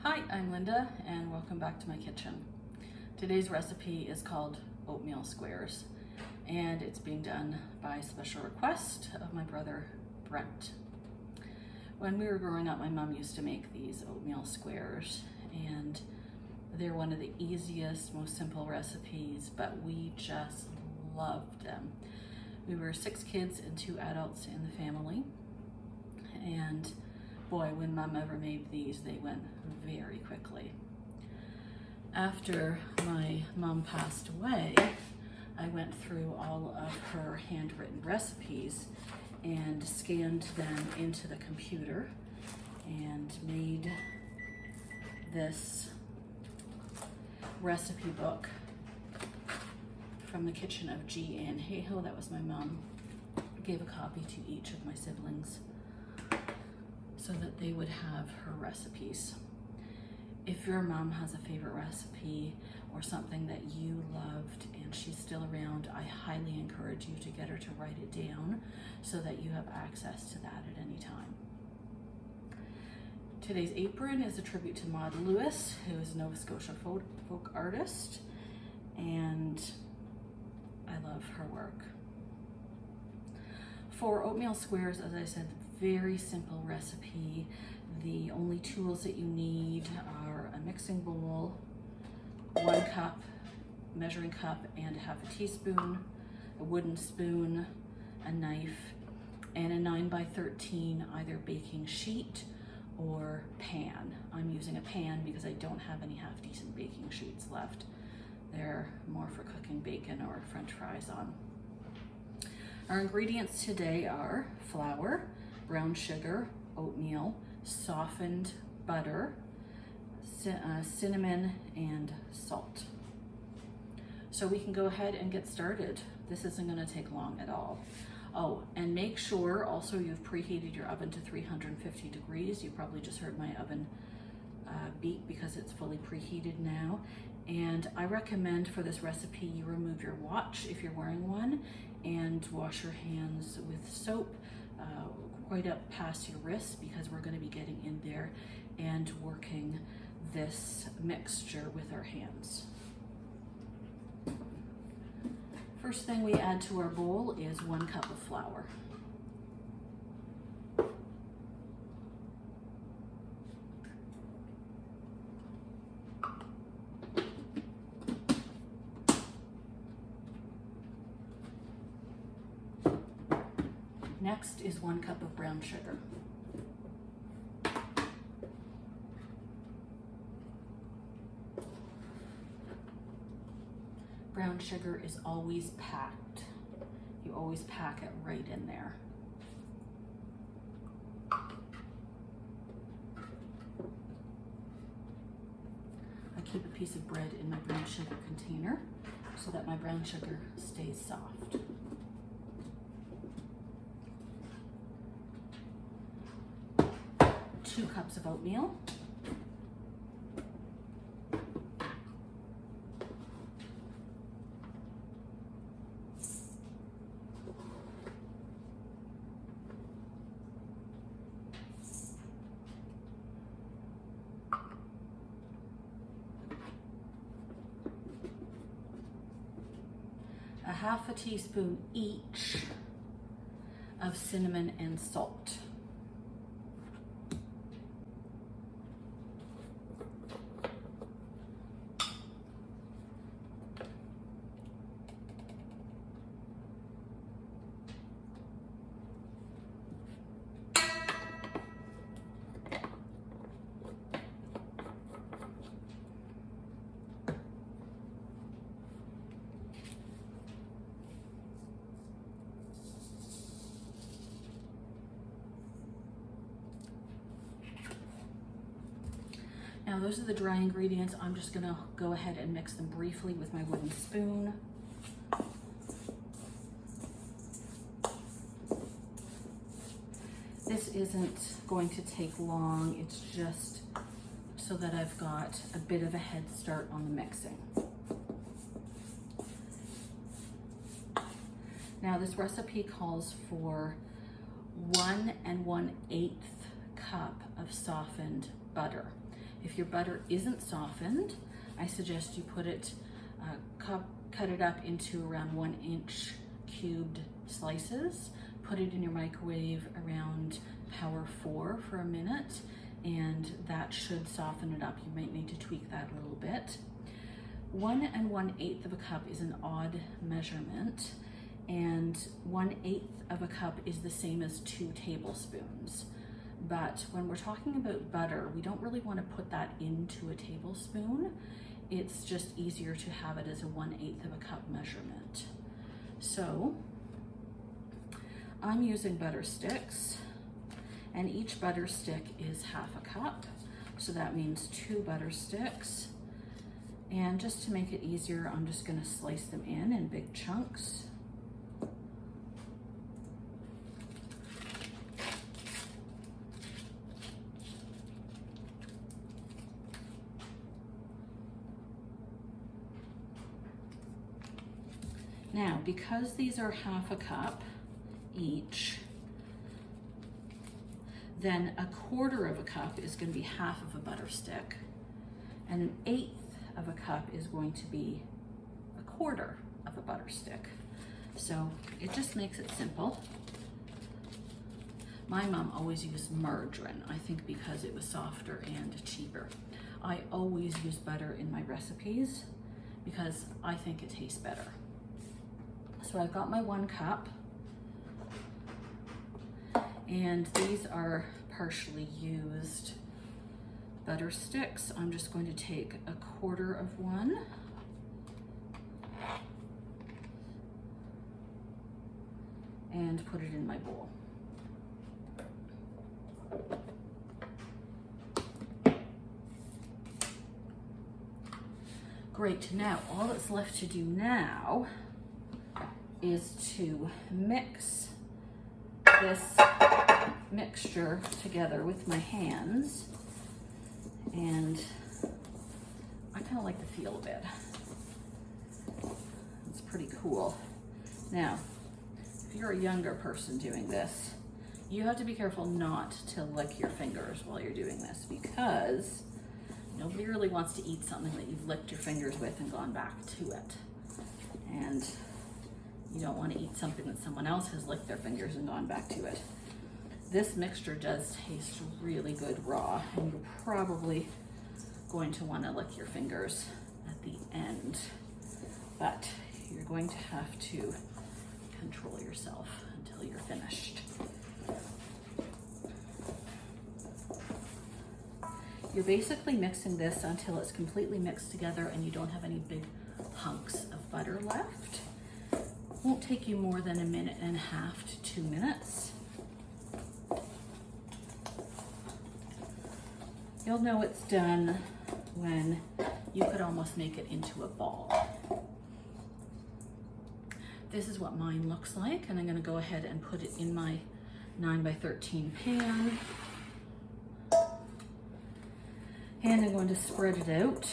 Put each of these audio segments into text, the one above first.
Hi, I'm Linda and welcome back to my kitchen. Today's recipe is called Oatmeal Squares and it's being done by special request of my brother Brent. When we were growing up, my mom used to make these oatmeal squares and they're one of the easiest, most simple recipes, but we just loved them. We were 6 kids and 2 adults in the family, and boy, when Mom ever made these, they went very quickly. After my mom passed away, I went through all of her handwritten recipes and scanned them into the computer and made this recipe book from the kitchen of G. Ann Hayhoe. That was my mom. I gave a copy to each of my siblings so that they would have her recipes. If your mom has a favorite recipe or something that you loved and she's still around, I highly encourage you to get her to write it down so that you have access to that at any time. Today's apron is a tribute to Maud Lewis, who is a Nova Scotia folk artist, and I love her work. For oatmeal squares, as I said, very simple recipe. The only tools that you need are a mixing bowl, 1 cup, measuring cup and ½ teaspoon, a wooden spoon, a knife, and a 9x13 either baking sheet or pan. I'm using a pan because I don't have any half-decent baking sheets left. They're more for cooking bacon or French fries on. Our ingredients today are flour, brown sugar, oatmeal, softened butter, cinnamon, and salt. So we can go ahead and get started. This isn't going to take long at all. Oh, and make sure also you've preheated your oven to 350 degrees. You probably just heard my oven beep because it's fully preheated now. And I recommend for this recipe you remove your watch if you're wearing one and wash your hands with soap right up past your wrists, because we're going to be getting in there and working this mixture with our hands. First thing we add to our bowl is 1 cup of flour. Next is 1 cup of brown sugar. Brown sugar is always packed. You always pack it right in there. I keep a piece of bread in my brown sugar container so that my brown sugar stays soft. Two cups of oatmeal. A ½ teaspoon each of cinnamon and salt. Now those are the dry ingredients. I'm just gonna go ahead and mix them briefly with my wooden spoon. This isn't going to take long. It's just so that I've got a bit of a head start on the mixing. Now this recipe calls for 1 1/8 cup of softened butter. If your butter isn't softened, I suggest you put it, cut it up into around 1-inch cubed slices, put it in your microwave around power 4 for a minute, and that should soften it up. You might need to tweak that a little bit. 1 1/8 of a cup is an odd measurement, and 1/8 of a cup is the same as 2 tablespoons. But when we're talking about butter, we don't really want to put that into a tablespoon. It's just easier to have it as a 1/8 of a cup measurement. So I'm using butter sticks, and each butter stick is 1/2 a cup. So that means 2 butter sticks. And just to make it easier, I'm just going to slice them in big chunks. Now, because these are 1/2 a cup each, then 1/4 of a cup is going to be 1/2 of a butter stick, and 1/8 of a cup is going to be 1/4 of a butter stick. So it just makes it simple. My mom always used margarine, I think because it was softer and cheaper. I always use butter in my recipes because I think it tastes better. So I've got my 1 cup, and these are partially used butter sticks. I'm just going to take 1/4 of one and put it in my bowl. Great, now all that's left to do now is to mix this mixture together with my hands, and I kind of like the feel of it. It's pretty cool. Now, if you're a younger person doing this, you have to be careful not to lick your fingers while you're doing this, because nobody really wants to eat something that you've licked your fingers with and gone back to it. And you don't want to eat something that someone else has licked their fingers and gone back to it. This mixture does taste really good raw, and you're probably going to want to lick your fingers at the end, but you're going to have to control yourself until you're finished. You're basically mixing this until it's completely mixed together and you don't have any big hunks of butter left. Won't take you more than 1.5 minutes to 2 minutes. You'll know it's done when you could almost make it into a ball. This is what mine looks like, and I'm going to go ahead and put it in my 9x13 pan. And I'm going to spread it out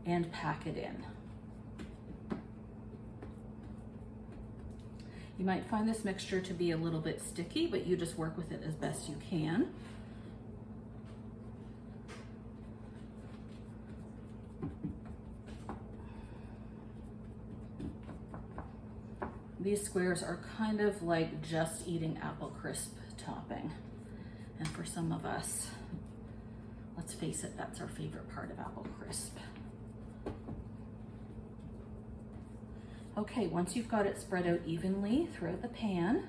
and pack it in. You might find this mixture to be a little bit sticky, but you just work with it as best you can. These squares are kind of like just eating apple crisp topping. And for some of us, let's face it, that's our favorite part of apple crisp. Okay, once you've got it spread out evenly throughout the pan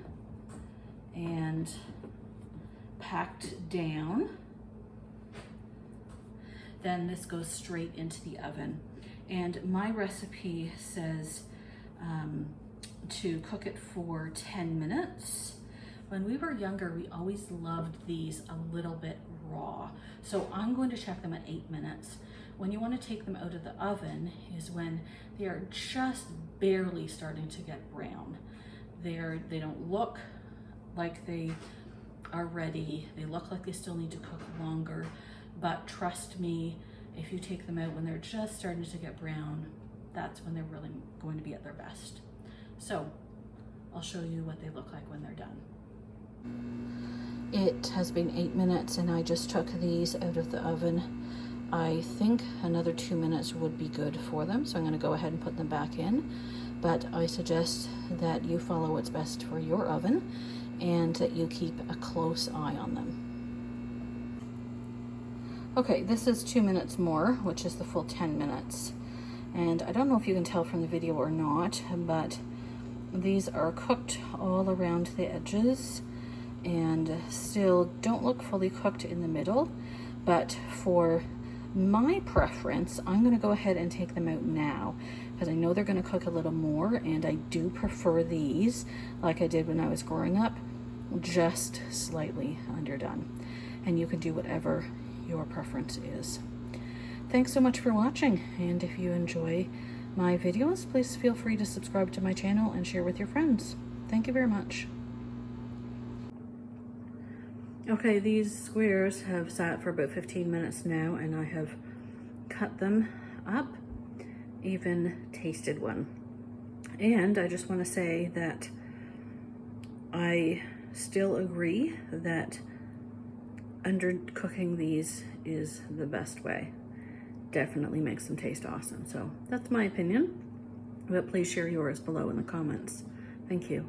and packed down, then this goes straight into the oven. And my recipe says to cook it for 10 minutes. When we were younger, we always loved these a little bit raw. So I'm going to check them at 8 minutes. When you want to take them out of the oven is when they are just barely starting to get brown. They don't look like they are ready. They look like they still need to cook longer, but trust me, if you take them out when they're just starting to get brown, that's when they're really going to be at their best. So I'll show you what they look like when they're done. It has been 8 minutes and I just took these out of the oven. I think another 2 minutes would be good for them, so I'm going to go ahead and put them back in. But I suggest that you follow what's best for your oven and that you keep a close eye on them. Okay, this is 2 minutes more, which is the full 10 minutes. And I don't know if you can tell from the video or not, but these are cooked all around the edges and still don't look fully cooked in the middle. But for my preference, I'm going to go ahead and take them out now because I know they're going to cook a little more, and I do prefer these, like I did when I was growing up, just slightly underdone. And you can do whatever your preference is. Thanks so much for watching, and if you enjoy my videos, please feel free to subscribe to my channel and share with your friends. Thank you very much. Okay, these squares have sat for about 15 minutes now, and I have cut them up, even tasted one. And I just want to say that I still agree that undercooking these is the best way. Definitely makes them taste awesome. So that's my opinion, but please share yours below in the comments. Thank you.